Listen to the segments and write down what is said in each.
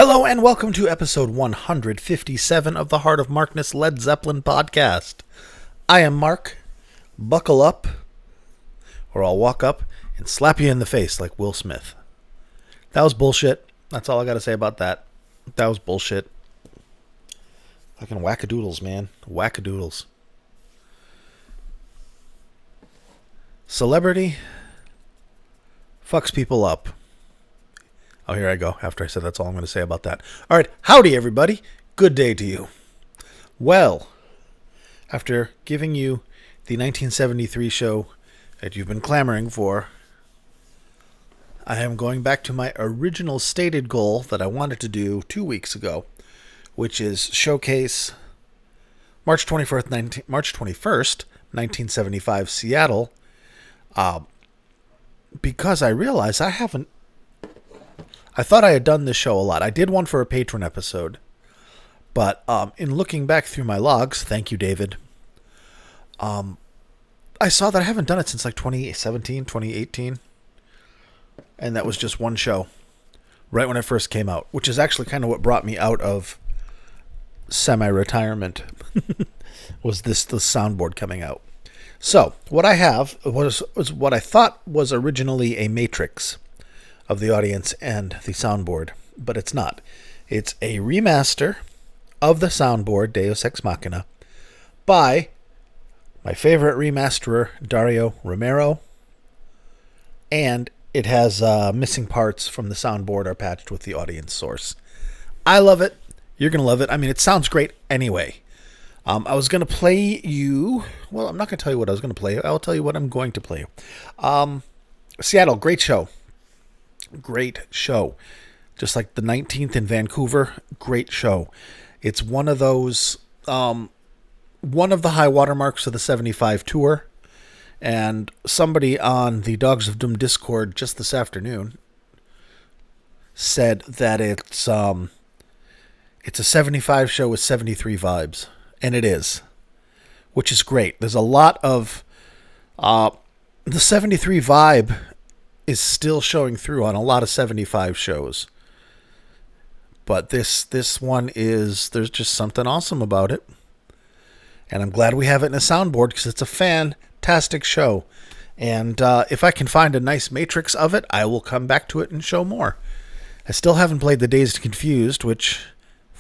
Hello and welcome to episode 157 of the Heart of Markness Led Zeppelin podcast. I am Mark. Buckle up, or I'll walk up and slap you in the face like Will Smith. That was bullshit. That's all I gotta say about that. That was bullshit. Fucking wackadoodles, man. Wackadoodles. Celebrity fucks people up. Oh, here I go. After I said that's all I'm going to say about that. All right. Howdy, everybody. Good day to you. Well, after giving you the 1973 show that you've been clamoring for, I am going back to my original stated goal that I wanted to do 2 weeks ago, which is showcase March 21st, 1975 Seattle, because I realized I thought I had done this show a lot. I did one for a patron episode, but in looking back through my logs, thank you, David, I saw that I haven't done it since like 2017, 2018, and that was just one show, right when it first came out, which is actually kind of what brought me out of semi-retirement, was the soundboard coming out. So, what I have was what I thought was originally a matrix of the audience and the soundboard, but it's not. It's a remaster of the soundboard, Deus Ex Machina, by my favorite remasterer, Dario Romero, and it has missing parts from the soundboard are patched with the audience source. I love it. You're going to love it. I mean, it sounds great anyway. I was going to play you... Well, I'm not going to tell you what I was going to play you. I'll tell you what I'm going to play you. Seattle, great show. Great show. Just like the 19th in Vancouver, great show. It's one of those... one of the high watermarks of the 75 tour. And somebody on the Dogs of Doom Discord just this afternoon said that it's a 75 show with 73 vibes. And it is, which is great. There's a lot of the 73 vibe is still showing through on a lot of 75 shows. But this one is, there's just something awesome about it. And I'm glad we have it in a soundboard because it's a fantastic show. And if I can find a nice matrix of it, I will come back to it and show more. I still haven't played the Dazed Confused, which...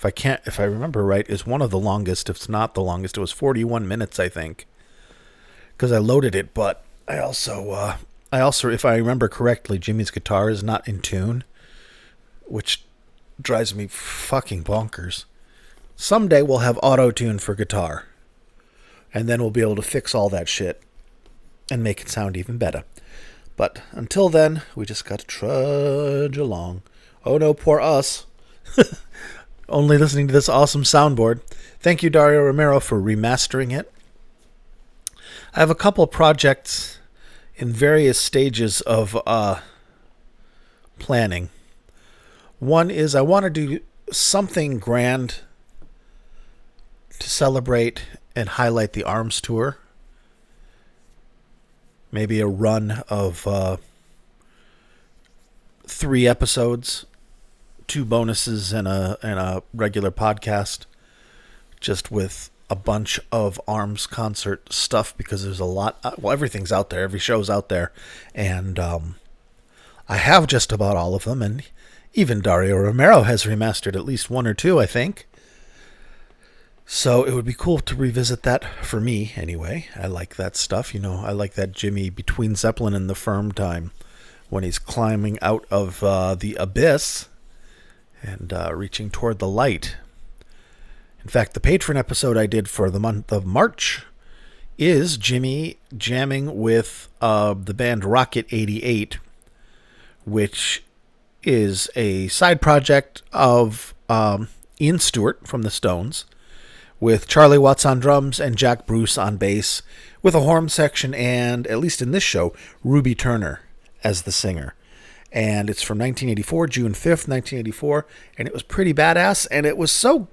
If I remember right, is one of the longest, if it's not the longest. It was 41 minutes, I think, because I loaded it. But I also, if I remember correctly, Jimmy's guitar is not in tune, which drives me fucking bonkers. Someday we'll have auto-tune for guitar, and then we'll be able to fix all that shit and make it sound even better. But until then, we just got to trudge along. Oh no, poor us. Only listening to this awesome soundboard. Thank you, Dario Romero, for remastering it. I have a couple projects in various stages of planning. One is I want to do something grand to celebrate and highlight the ARMS tour. Maybe a run of 3 episodes. 2 bonuses and a regular podcast, just with a bunch of ARMS concert stuff, because there's a lot. Well, everything's out there. Every show's out there, and I have just about all of them. And even Dario Romero has remastered at least 1 or 2, I think. So it would be cool to revisit that for me, anyway. I like that stuff. You know, I like that Jimmy between Zeppelin and the Firm time when he's climbing out of the abyss and reaching toward the light. In fact, the patron episode I did for the month of March is Jimmy jamming with the band Rocket 88, which is a side project of Ian Stewart from the Stones, with Charlie Watts on drums and Jack Bruce on bass, with a horn section and, at least in this show, Ruby Turner as the singer. And it's from 1984, June 5th, 1984, and it was pretty badass, and it was so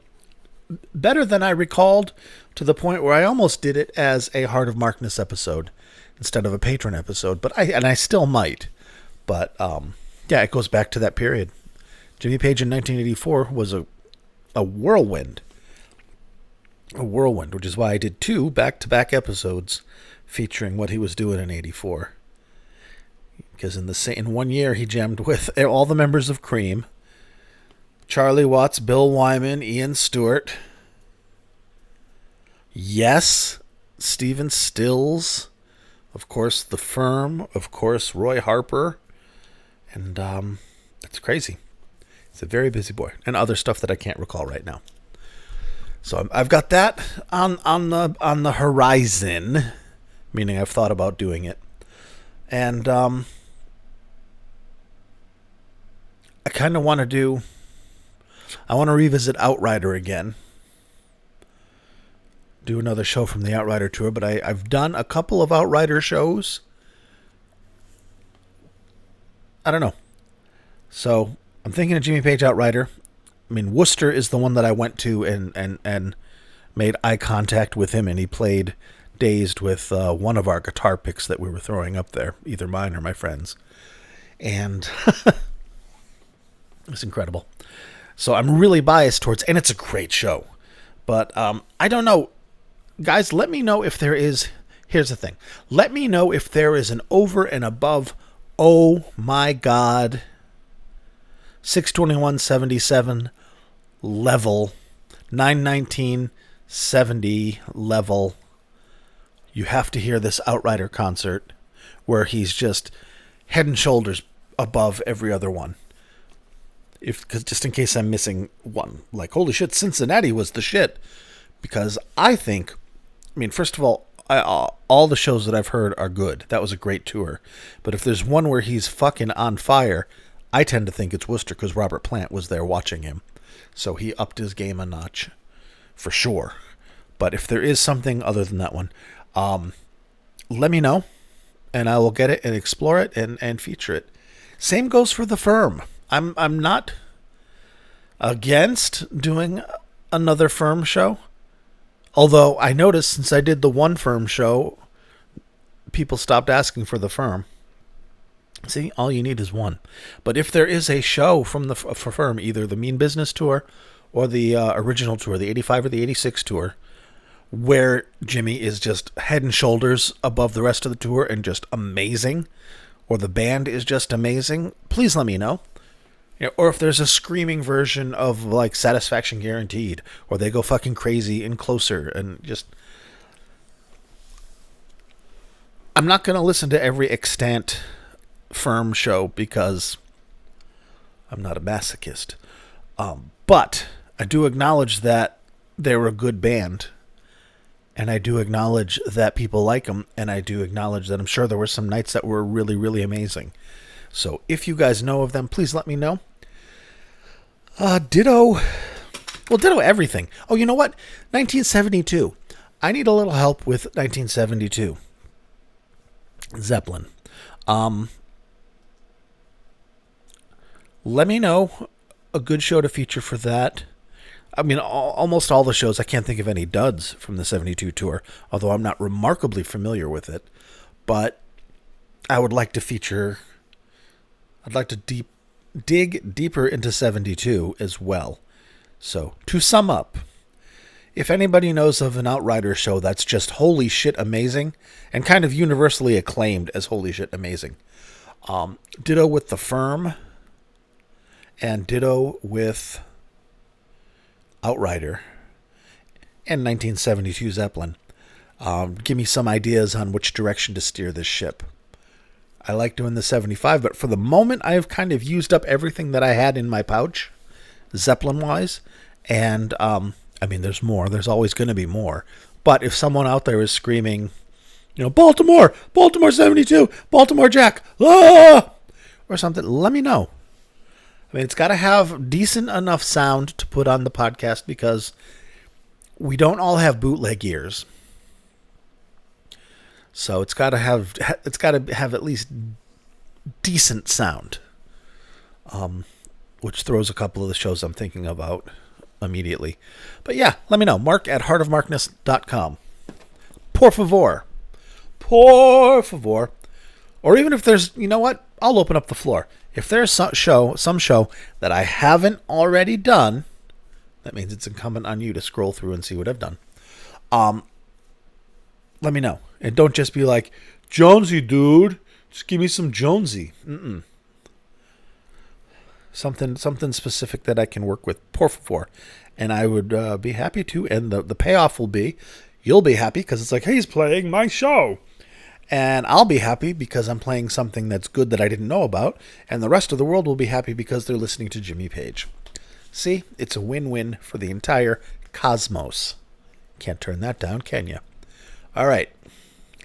better than I recalled, to the point where I almost did it as a Heart of Markness episode instead of a patron episode, but I still might. But yeah, it goes back to that period. Jimmy Page in 1984 was a whirlwind. A whirlwind, which is why I did 2 back-to-back episodes featuring what he was doing in 84. Because in 1 year, he jammed with all the members of Cream, Charlie Watts, Bill Wyman, Ian Stewart, Yes, Stephen Stills, of course, The Firm, of course, Roy Harper, and it's crazy. He's a very busy boy, and other stuff that I can't recall right now. So I've got that on the horizon, meaning I've thought about doing it, and I kind of want to revisit Outrider again. Do another show from the Outrider tour, but I've done a couple of Outrider shows. I don't know. So I'm thinking of Jimmy Page Outrider. I mean, Worcester is the one that I went to and made eye contact with him, and he played Dazed with one of our guitar picks that we were throwing up there, either mine or my friend's. And it's incredible. So I'm really biased towards, and it's a great show. But I don't know. Guys, let me know if there is, here's the thing. Let me know if there is an over and above, oh my God, 621.77 level, 919.70 level. You have to hear this Outrider concert where he's just head and shoulders above every other one. Cause just in case I'm missing one. Like, holy shit, Cincinnati was the shit. Because I think, first of all, all the shows that I've heard are good. That was a great tour. But if there's one where he's fucking on fire, I tend to think it's Worcester because Robert Plant was there watching him. So he upped his game a notch, for sure. But if there is something other than that one, let me know, and I will get it and explore it and feature it. Same goes for The Firm. I'm not against doing another Firm show. Although I noticed since I did the one Firm show, people stopped asking for The Firm. See, all you need is one. But if there is a show from for Firm, either the Mean Business tour or the original tour, the 85 or the 86 tour, where Jimmy is just head and shoulders above the rest of the tour and just amazing, or the band is just amazing, please let me know. Or if there's a screaming version of like Satisfaction Guaranteed, or they go fucking crazy and Closer, and just, I'm not going to listen to every extant Firm show because I'm not a masochist. But I do acknowledge that they were a good band, and I do acknowledge that people like them, and I do acknowledge that I'm sure there were some nights that were really, really amazing. So if you guys know of them, please let me know. Ditto everything. Oh, you know what? 1972. I need a little help with 1972. Zeppelin. Let me know a good show to feature for that. Almost all the shows, I can't think of any duds from the 72 tour, although I'm not remarkably familiar with it. But I would like to feature, I'd like to dig deeper into 72 as well. So, to sum up, if anybody knows of an Outrider show that's just holy shit amazing, and kind of universally acclaimed as holy shit amazing, ditto with The Firm, and ditto with Outrider and 1972 Zeppelin. Give me some ideas on which direction to steer this ship. I like doing the 75, but for the moment, I have kind of used up everything that I had in my pouch, Zeppelin-wise. And, there's more. There's always going to be more. But if someone out there is screaming, Baltimore 72, Baltimore Jack, ah! Or something, let me know. It's got to have decent enough sound to put on the podcast because we don't all have bootleg ears. So it's got to have at least decent sound, which throws a couple of the shows I'm thinking about immediately. But yeah, let me know. Mark at heartofmarkness.com. Por favor. Or even if there's, I'll open up the floor. If there's some show that I haven't already done, that means it's incumbent on you to scroll through and see what I've done. Let me know. And don't just be like, Jonesy, dude. Just give me some Jonesy. Something specific that I can work with, por favor. And I would be happy to. And the payoff will be, you'll be happy because it's like, hey, he's playing my show. And I'll be happy because I'm playing something that's good that I didn't know about. And the rest of the world will be happy because they're listening to Jimmy Page. See, it's a win-win for the entire cosmos. Can't turn that down, can you? All right,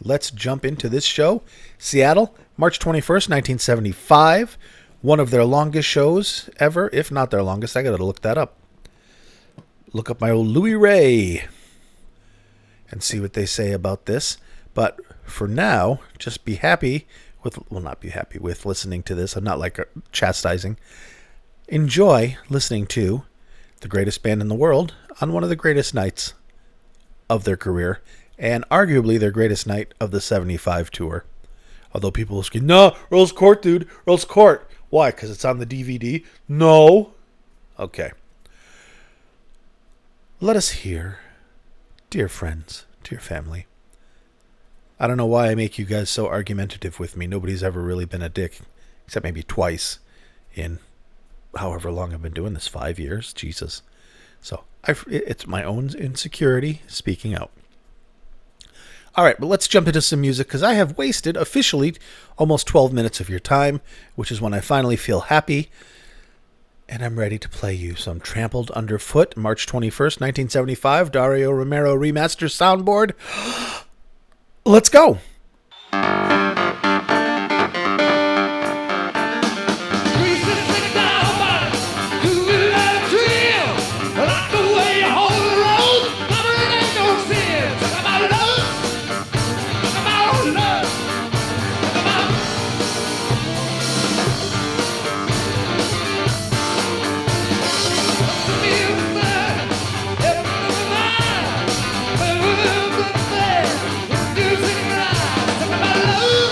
let's jump into this show. Seattle, March 21st, 1975. One of their longest shows ever, if not their longest. I got to look that up. Look up my old Louis Ray and see what they say about this. But for now, just be happy with, well, not be happy with listening to this. I'm not like chastising. Enjoy listening to the greatest band in the world on one of the greatest nights of their career and arguably their greatest night of the 75 tour. Although people will scream, no, Earl's Court, dude, Earl's Court. Why? Because it's on the DVD? No. Okay. Let us hear, dear friends, dear family. I don't know why I make you guys so argumentative with me. Nobody's ever really been a dick, except maybe twice in however long I've been doing this, 5 years. Jesus. So it's my own insecurity speaking out. All right, but let's jump into some music because I have wasted officially almost 12 minutes of your time, which is when I finally feel happy. And I'm ready to play you some Trampled Underfoot, March 21st, 1975, Dario Romero Remaster soundboard. Let's go. Love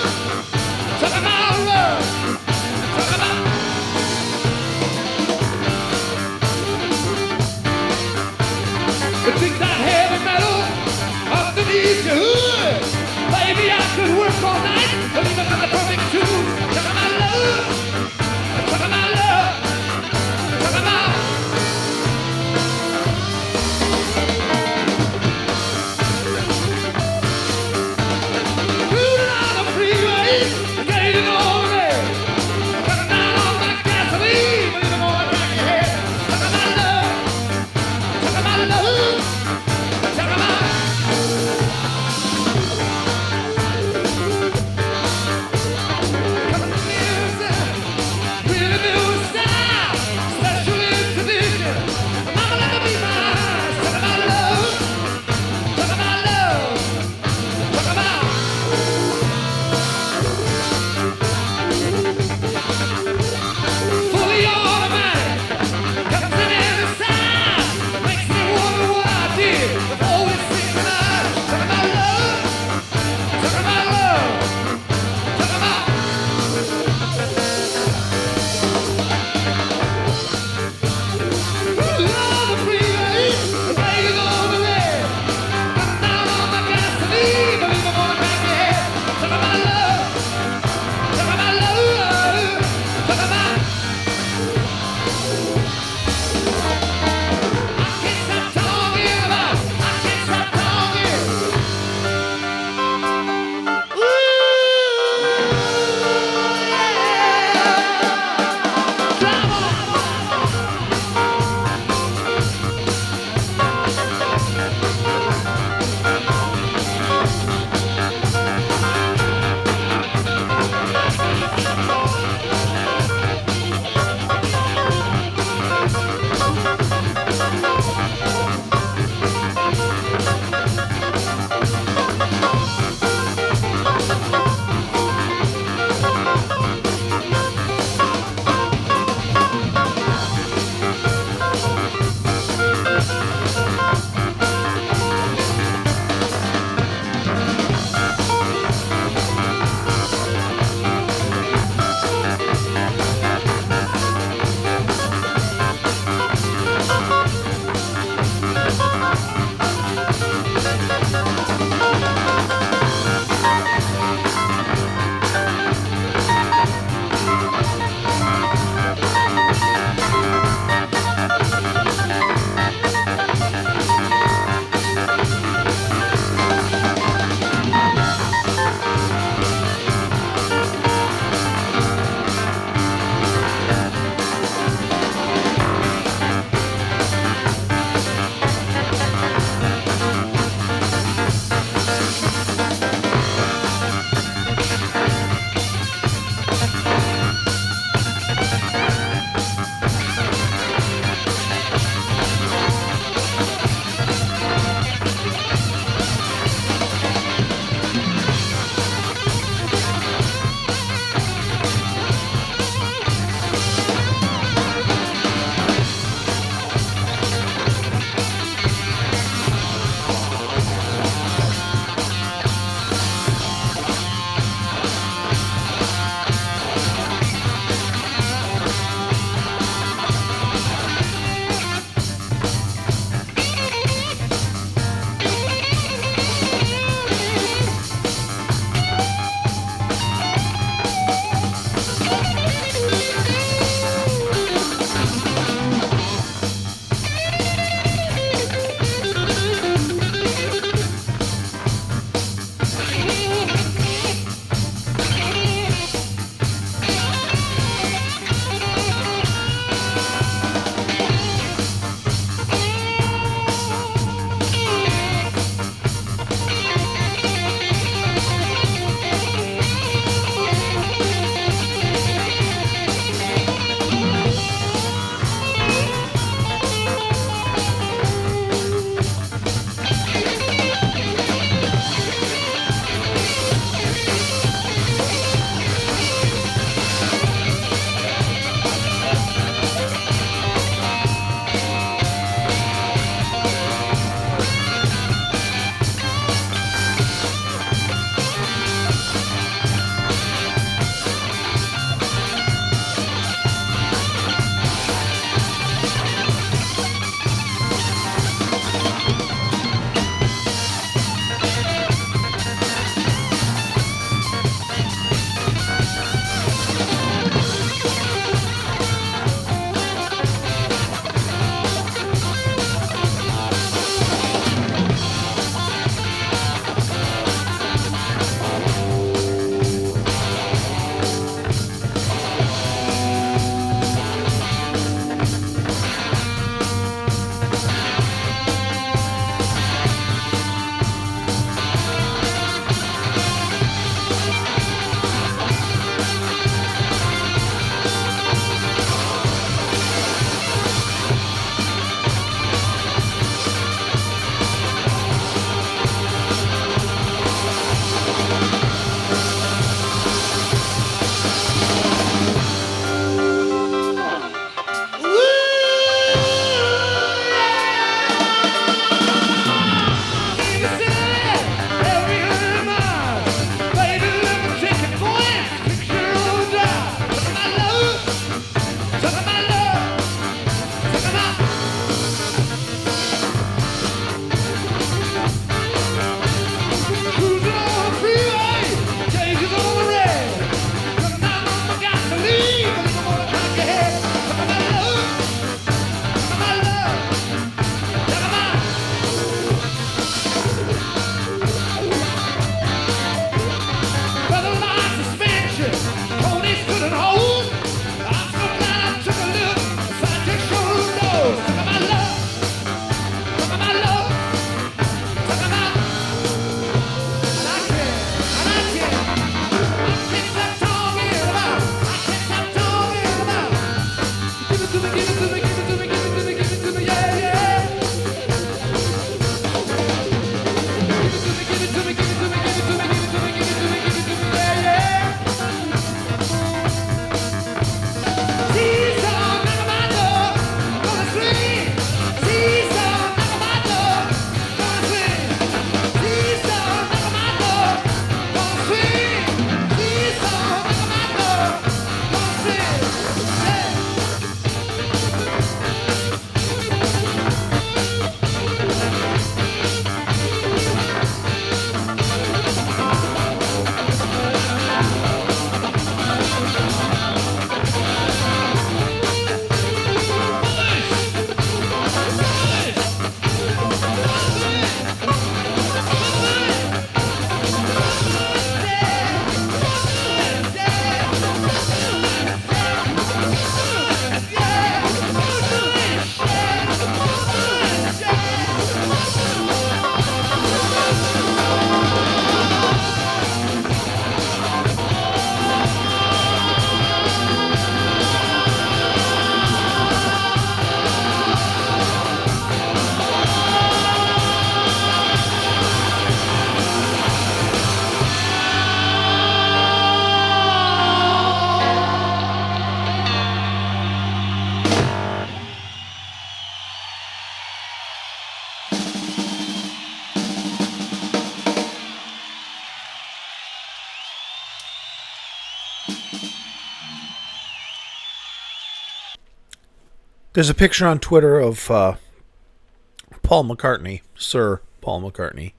There's a picture on Twitter of Paul McCartney, Sir Paul McCartney,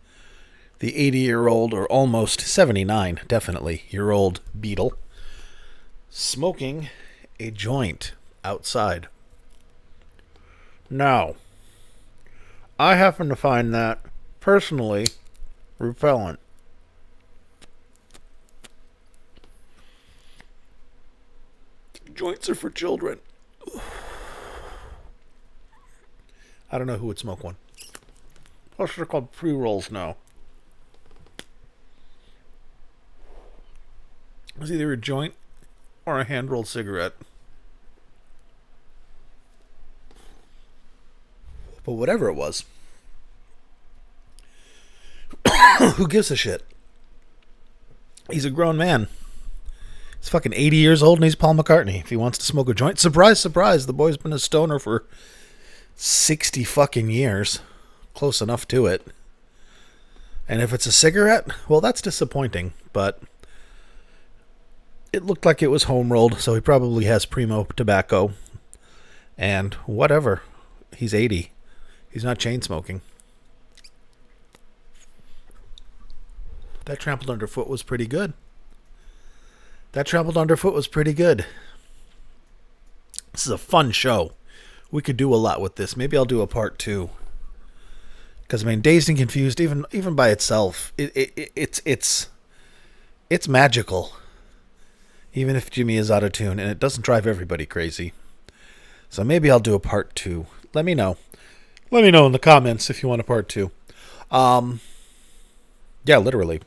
the 80-year-old, or almost 79, definitely, year old Beatle, smoking a joint outside. Now, I happen to find that personally repellent. Joints are for children. I don't know who would smoke one. Plus, they're called pre-rolls now. It's either a joint or a hand-rolled cigarette. But whatever it was, who gives a shit? He's a grown man. He's fucking 80 years old and he's Paul McCartney. If he wants to smoke a joint, surprise, surprise, the boy's been a stoner for 60 fucking years. Close enough to it. And if it's a cigarette, well, that's disappointing, but it looked like it was home rolled, so he probably has primo tobacco. And whatever. He's 80. He's not chain smoking. That trampled underfoot was pretty good. This is a fun show. We could do a lot with this. Maybe I'll do a part 2. Because, I mean, Dazed and Confused, even by itself, it's magical. Even if Jimmy is out of tune, and it doesn't drive everybody crazy. So maybe I'll do a part 2. Let me know. Let me know in the comments if you want a part 2. Yeah, literally.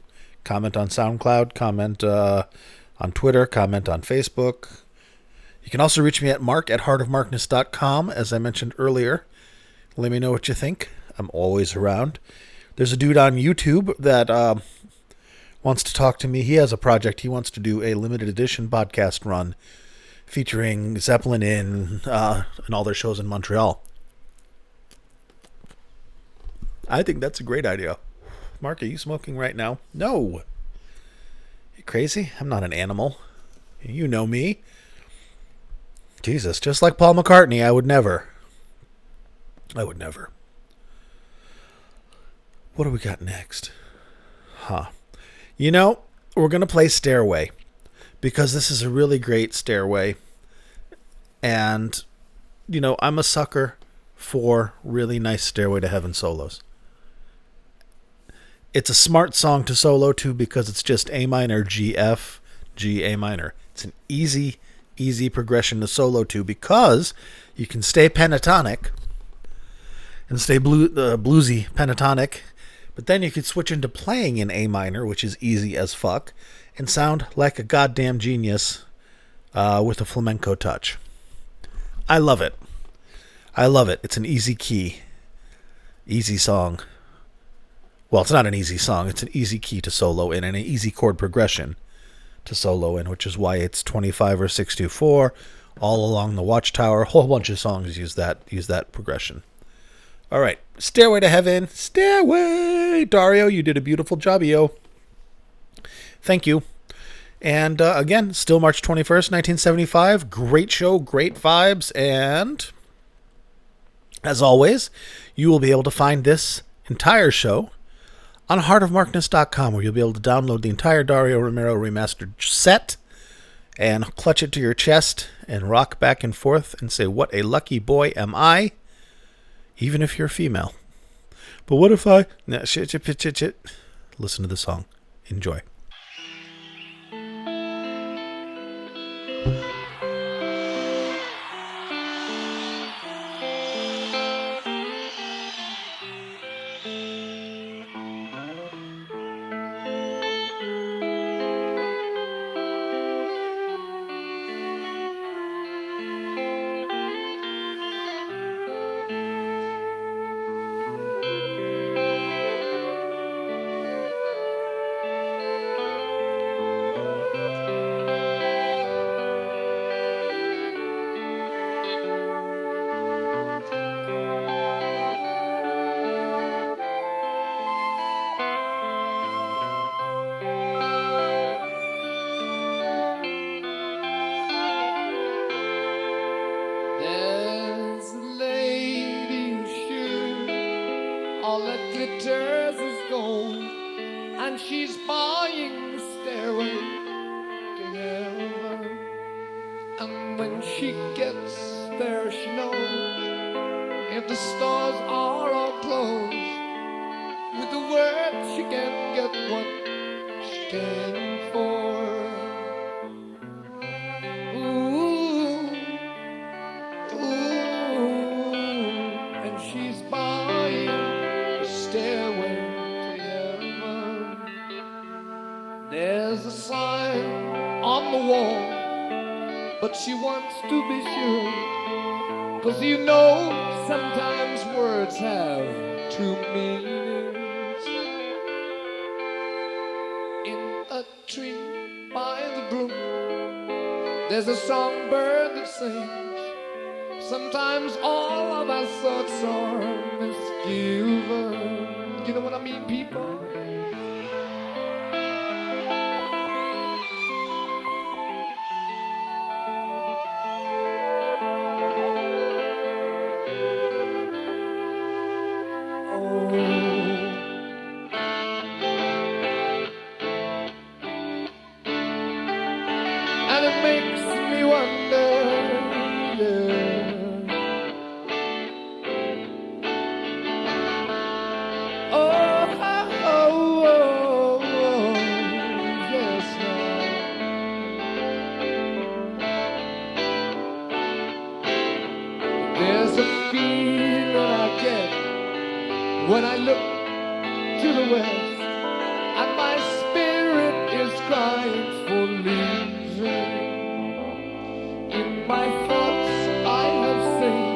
Comment on SoundCloud, comment on Twitter, comment on Facebook. You can also reach me at mark@heartofmarkness.com, as I mentioned earlier. Let me know what you think. I'm always around. There's a dude on YouTube that wants to talk to me. He has a project. He wants to do a limited edition podcast run featuring Zeppelin and all their shows in Montreal. I think that's a great idea. Mark, are you smoking right now? No. You crazy? I'm not an animal. You know me. Jesus, just like Paul McCartney, I would never. What do we got next? You know, we're going to play Stairway because this is a really great Stairway. And, you know, I'm a sucker for really nice Stairway to Heaven solos. It's a smart song to solo to because it's just A minor, G, F, G, A minor. It's an easy progression to solo to because you can stay pentatonic and stay bluesy pentatonic, but then you could switch into playing in A minor, which is easy as fuck, and sound like a goddamn genius with a flamenco touch. I love it. It's an easy key, easy song. Well, it's not an easy song. It's an easy key to solo in and an easy chord progression to solo in, which is why it's 25 or 624 all along the Watchtower. A whole bunch of songs use that progression. All right, Stairway to Heaven. Stairway. Dario, you did a beautiful job, yo. Thank you. And again, still March 21st, 1975. Great show, great vibes. And as always, you will be able to find this entire show on heartofmarkness.com, where you'll be able to download the entire Dario Romero remastered set and clutch it to your chest and rock back and forth and say, what a lucky boy am I, even if you're female. But what if I... Nah, shit. Listen to the song. Enjoy. all that glitters is gold, and she's buying the stairway to heaven. And when she gets there, she knows if the stores are all closed, with the words she can get what she came for. Ooh, ooh, and she's buying the stairway to heaven. There's a sign on the wall, but she wants to be sure, 'cause you know sometimes words have two meanings. In a tree by the brook, there's a songbird that sings. Sometimes all of our thoughts are misgiven. You know what I mean, people? And it makes me wonder, yeah. Oh, oh, oh, oh, yes, now. There's a feeling I get when I look to the west, and my spirit is crying for leaving. In my thoughts I have seen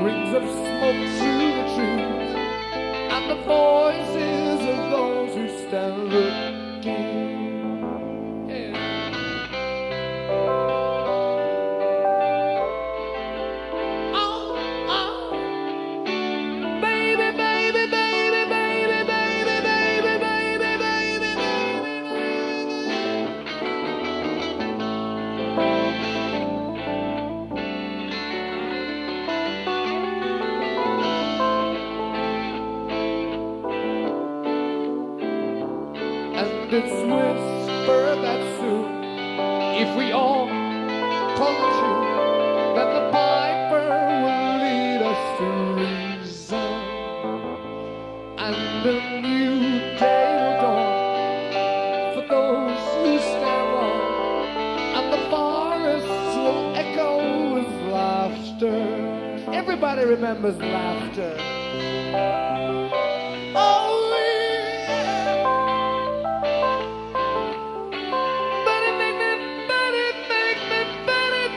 rings of smoke through the trees, and the voices of those who stand looking. Yeah. Oh, oh. Baby, baby, baby, baby, baby, baby, baby, baby, and it's whispered that soon, if we all come true, that the piper will lead us to reason, and a new day will dawn for those who stand wrong, and the forests will echo with laughter. Everybody remembers laughter. Oh, yeah. But it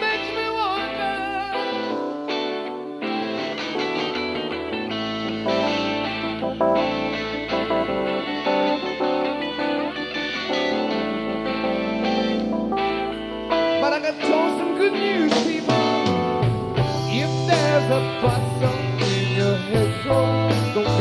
makes me wonder. But I got told some good news, people. If there's a bus in your head, don't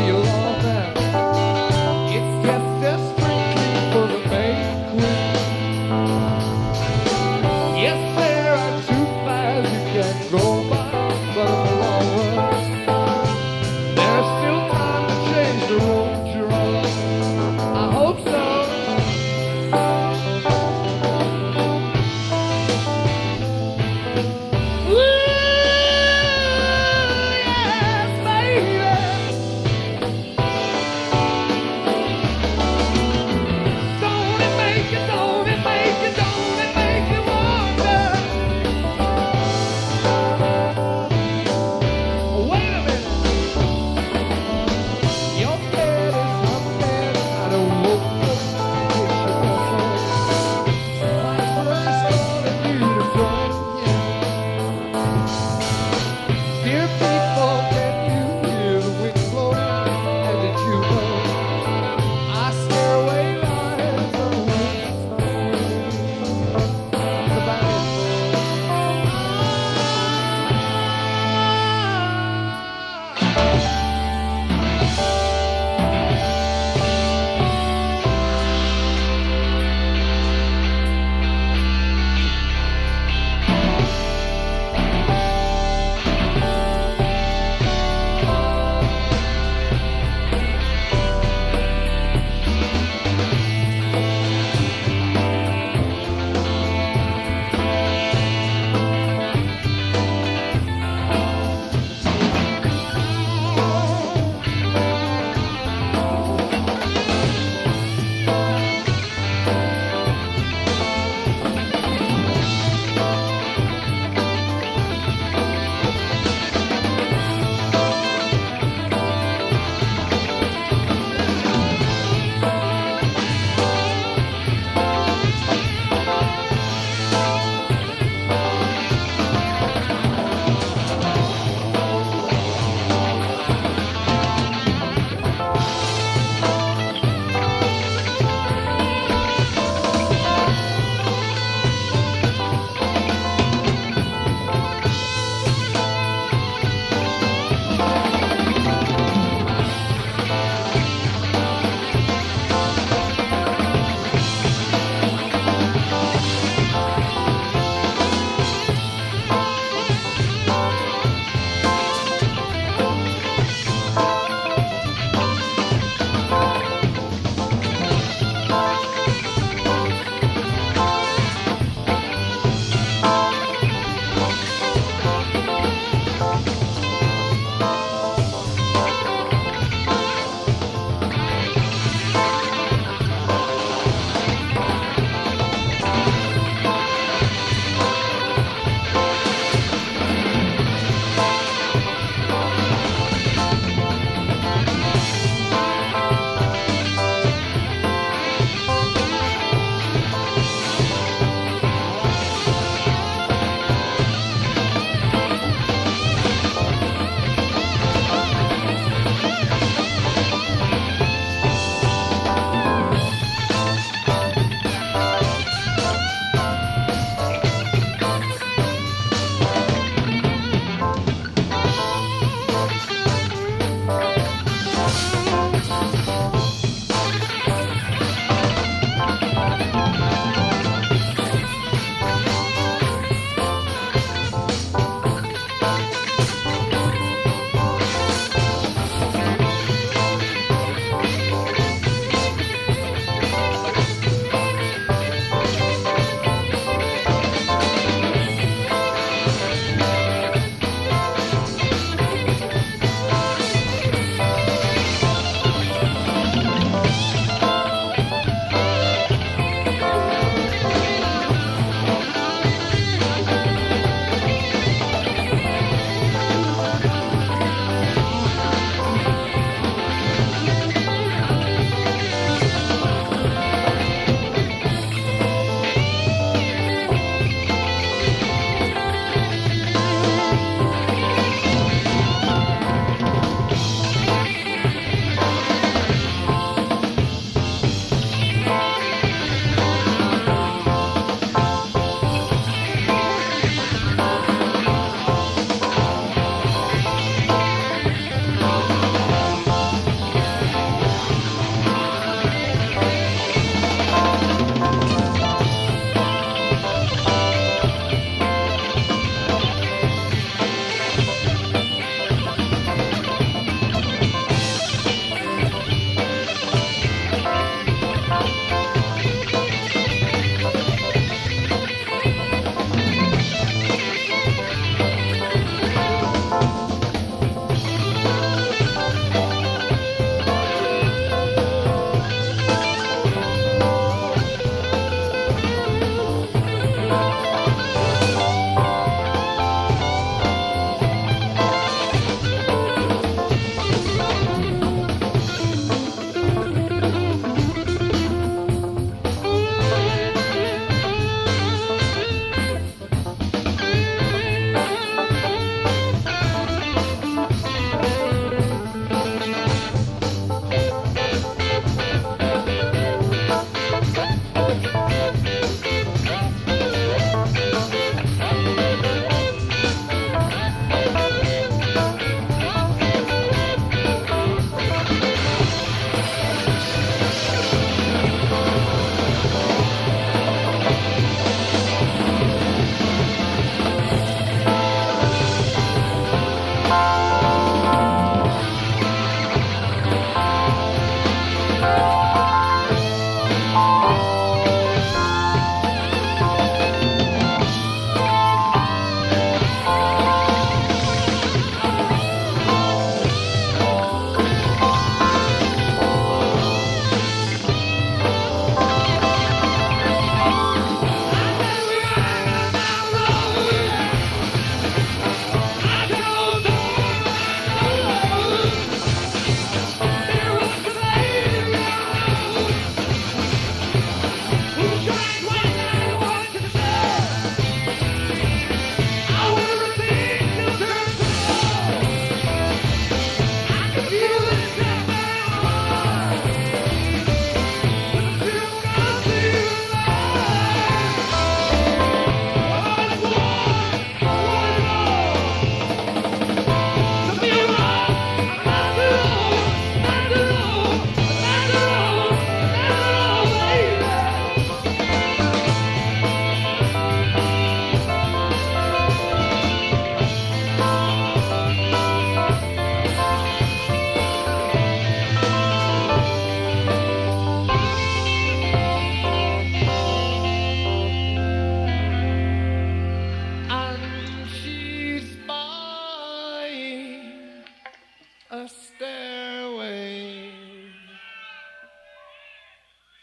a stairway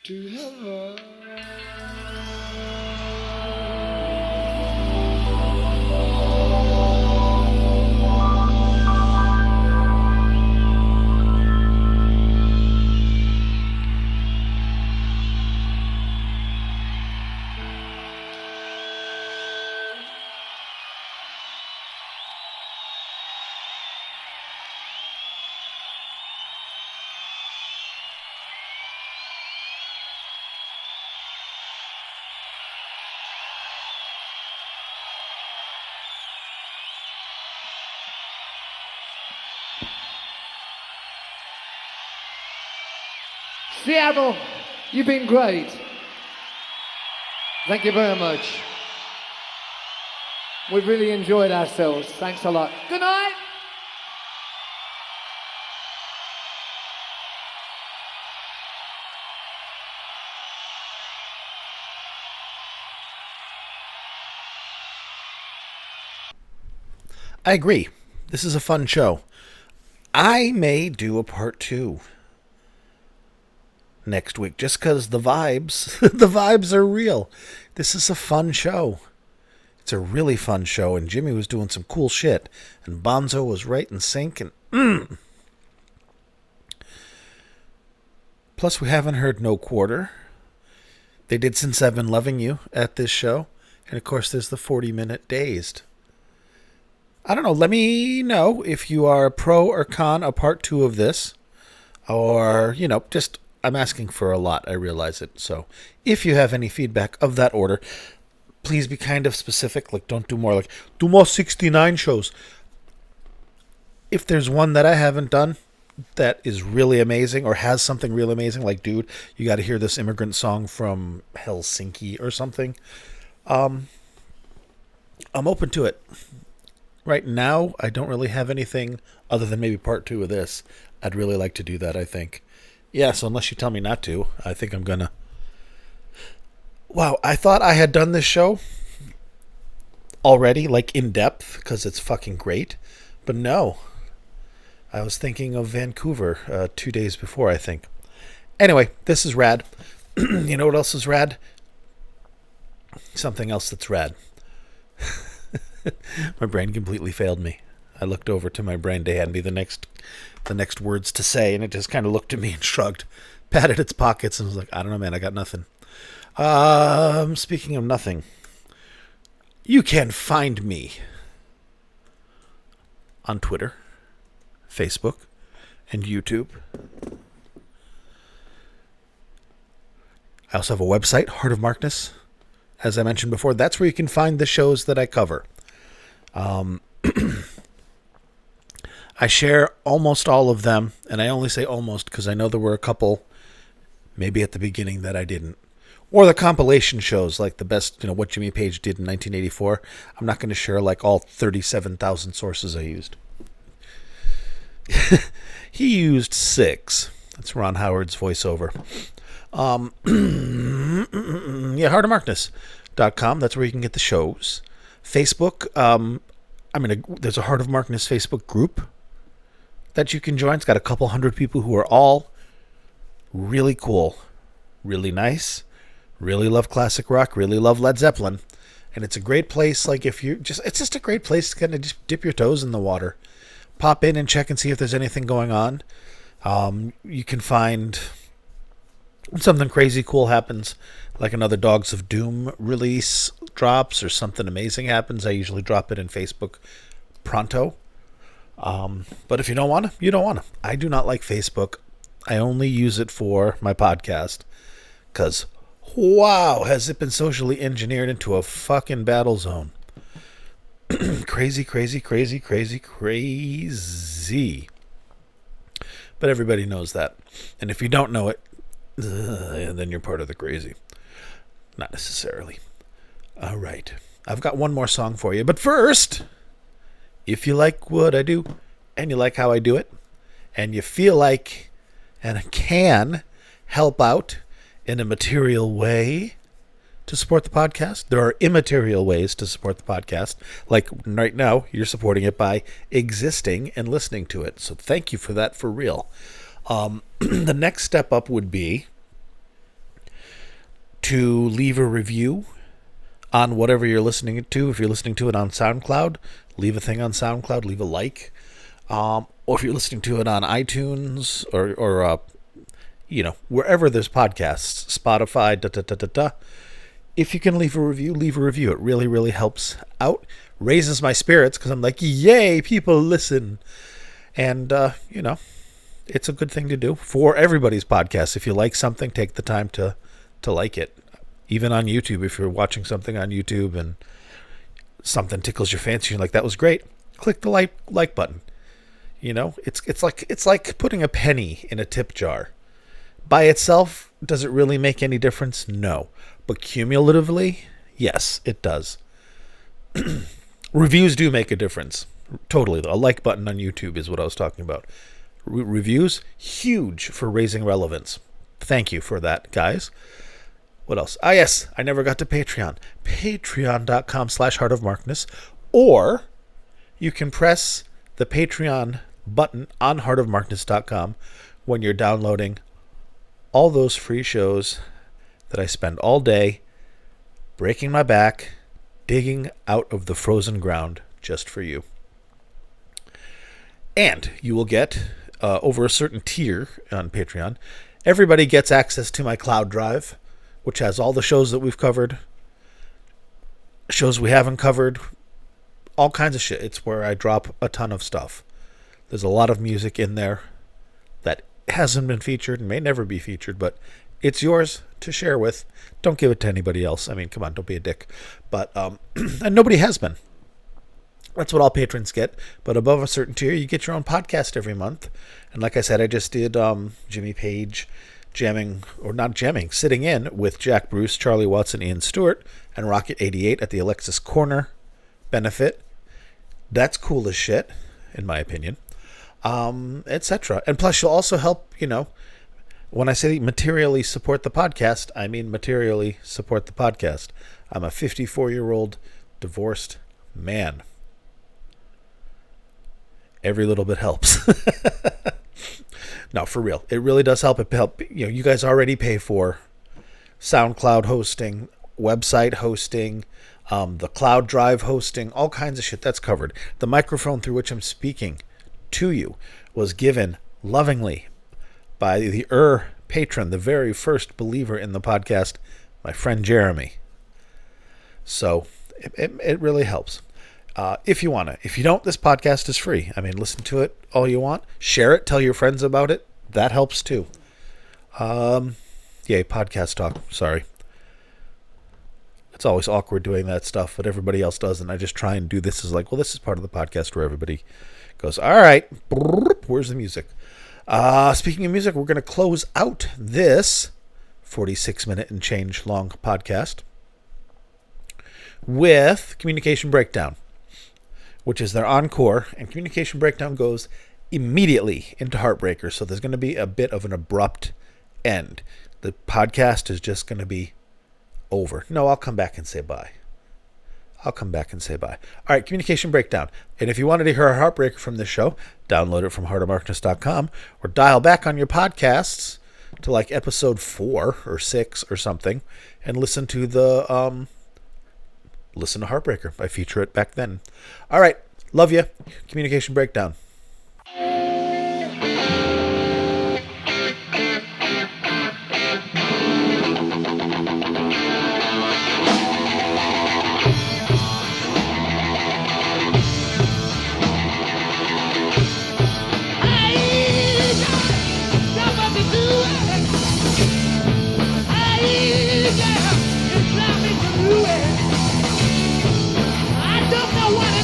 to heaven. Seattle, you've been great. Thank you very much. We've really enjoyed ourselves. Thanks a lot. Good night. I agree. This is a fun show. I may do a part 2 next week just because the vibes, the vibes are real. This is a fun show. It's a really fun show, and Jimmy was doing some cool shit, and Bonzo was right in sync, and Plus, we haven't heard No Quarter. They did Since I've Been Loving You at this show, and of course there's the 40-minute Dazed. I don't know, let me know if you are pro or con a part 2 of this, or, just, I'm asking for a lot, I realize it. So, if you have any feedback of that order, please be kind of specific. Like, don't do more 69 shows. If there's one that I haven't done that is really amazing or has something really amazing, like, dude, you got to hear this immigrant song from Helsinki or something, I'm open to it. Right now, I don't really have anything other than maybe part 2 of this. I'd really like to do that, I think. Yeah, so unless you tell me not to, I think I'm gonna... Wow, I thought I had done this show already, like in depth, because it's fucking great. But no. I was thinking of Vancouver 2 days before, I think. Anyway, this is rad. You know what else is rad? Something else that's rad. My brain completely failed me. I looked over to my brain to hand me the next words to say, and it just kind of looked at me and shrugged, patted its pockets, and was like, I don't know, man, I got nothing. Speaking of nothing, you can find me on Twitter, Facebook, and YouTube. I also have a website, Heart of Markness. As I mentioned before, that's where you can find the shows that I cover. I share almost all of them, and I only say almost because I know there were a couple, maybe at the beginning, that I didn't. Or the compilation shows, like the best, what Jimmy Page did in 1984. I'm not going to share like all 37,000 sources I used. He used 6. That's Ron Howard's voiceover. heartofmarkness.com. That's where you can get the shows. Facebook, there's a Heart of Markness Facebook group that you can join. It's got a couple hundred people who are all really cool, really nice, really love classic rock, really love Led Zeppelin. And it's a great place, like it's just a great place to kind of just dip your toes in the water. Pop in and check and see if there's anything going on. You can find something crazy cool happens, like another Dogs of Doom release drops or something amazing happens. I usually drop it in Facebook pronto. But if you don't want to, you don't want to. I do not like Facebook. I only use it for my podcast because, wow, has it been socially engineered into a fucking battle zone. Crazy, crazy, crazy, crazy, crazy. But everybody knows that. And if you don't know it, then you're part of the crazy. Not necessarily. All right. I've got one more song for you. But first, if you like what I do, and you like how I do it, and you feel like and can help out in a material way, to support the podcast. There are immaterial ways to support the podcast. Like right now, you're supporting it by existing and listening to it. So thank you for that, for real. The next step up would be to leave a review on whatever you're listening to. If you're listening to it on SoundCloud, leave a thing on SoundCloud, leave a like. Or if you're listening to it on iTunes or wherever there's podcasts, Spotify, if you can leave a review, leave a review. It really, really helps out, raises my spirits, because I'm like, yay, people listen. And, it's a good thing to do for everybody's podcast. If you like something, take the time to like it. Even on YouTube, if you're watching something on YouTube and something tickles your fancy, you're like, that was great, click the like button. It's like putting a penny in a tip jar. By itself, does it really make any difference? No. But cumulatively, yes, it does. Reviews do make a difference. Totally. A like button on YouTube is what I was talking about. Reviews, huge for raising relevance. Thank you for that, guys. What else? Yes, I never got to Patreon. Patreon.com/heartofmarkness. Or you can press the Patreon button on heartofmarkness.com when you're downloading all those free shows that I spend all day breaking my back, digging out of the frozen ground just for you. And you will get, over a certain tier on Patreon, everybody gets access to my cloud drive, which has all the shows that we've covered, shows we haven't covered, all kinds of shit. It's where I drop a ton of stuff. There's a lot of music in there that hasn't been featured and may never be featured, but it's yours to share with. Don't give it to anybody else. I mean, come on, don't be a dick. But and nobody has been. That's what all patrons get. But above a certain tier, you get your own podcast every month. And like I said, I just did Jimmy Page sitting in with Jack Bruce, Charlie Watson, Ian Stewart, and Rocket 88 at the Alexis Corner benefit. That's cool as shit, in my opinion. Etc. And plus, you'll also help, when I say materially support the podcast, I mean materially support the podcast. I'm a 54-year-old divorced man. Every little bit helps. No, for real. It really does help. It help. You guys already pay for SoundCloud hosting, website hosting, the cloud drive hosting, all kinds of shit. That's covered. The microphone through which I'm speaking to you was given lovingly by the patron, the very first believer in the podcast, my friend Jeremy. So it really helps. If you want to. If you don't, this podcast is free. I mean, listen to it all you want. Share it. Tell your friends about it. That helps too. Yay, podcast talk. Sorry. It's always awkward doing that stuff, but everybody else does, and I just try and do this as like, well, this is part of the podcast where everybody goes, all right, where's the music? Speaking of music, we're going to close out this 46-minute and change long podcast with Communication Breakdown, which is their encore, and Communication Breakdown goes immediately into Heartbreaker, so there's going to be a bit of an abrupt end. The podcast is just going to be over. No, I'll come back and say bye. All right, Communication Breakdown. And if you wanted to hear a Heartbreaker from this show, download it from heartofmarkness.com or dial back on your podcasts to like episode 4 or 6 or something and listen to Heartbreaker. I feature it back then. All right, love you. Communication Breakdown.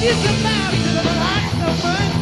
It's about to the light of mine.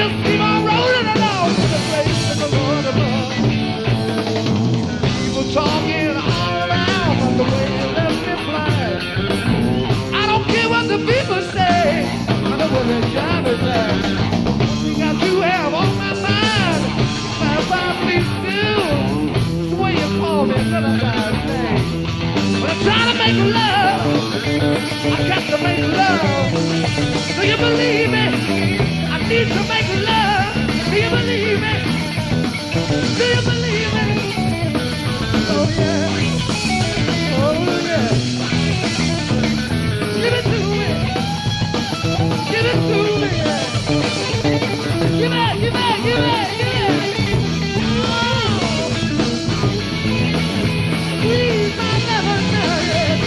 just keep on rolling along to the place of the Lord above. People talking all around but the way you left me fly. I don't care what the people say, I know what they're trying to say. One thing I do have on my mind, if I please do, the way you call me another guy's name. When I'm trying to make love, I got to make love. Do you believe me? I need to make love. Do you believe me? Do you believe me? Oh yeah. Oh yeah. Give it to me. Give it to me. Give it, give it, give it, give it. Oh. Please, I never know it.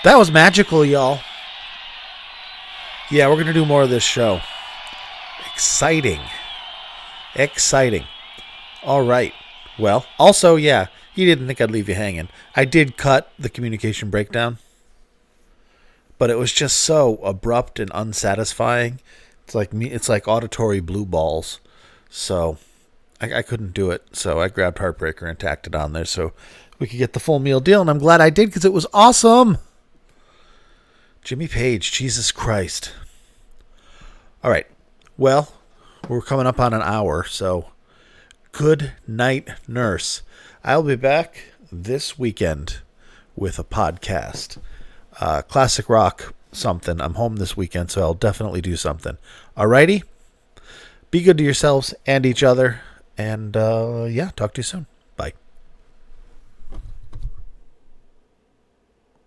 That was magical, y'all. Yeah, we're going to do more of this show. Exciting. Exciting. All right. Well, also, yeah, you didn't think I'd leave you hanging. I did cut the communication breakdown, but it was just so abrupt and unsatisfying. It's like auditory blue balls. So I couldn't do it. So I grabbed Heartbreaker and tacked it on there so we could get the full meal deal. And I'm glad I did because it was awesome. Jimmy Page, Jesus Christ. All right. Well, we're coming up on an hour, so good night, nurse. I'll be back this weekend with a podcast. Classic rock something. I'm home this weekend, so I'll definitely do something. All righty? Be good to yourselves and each other. And, yeah, talk to you soon.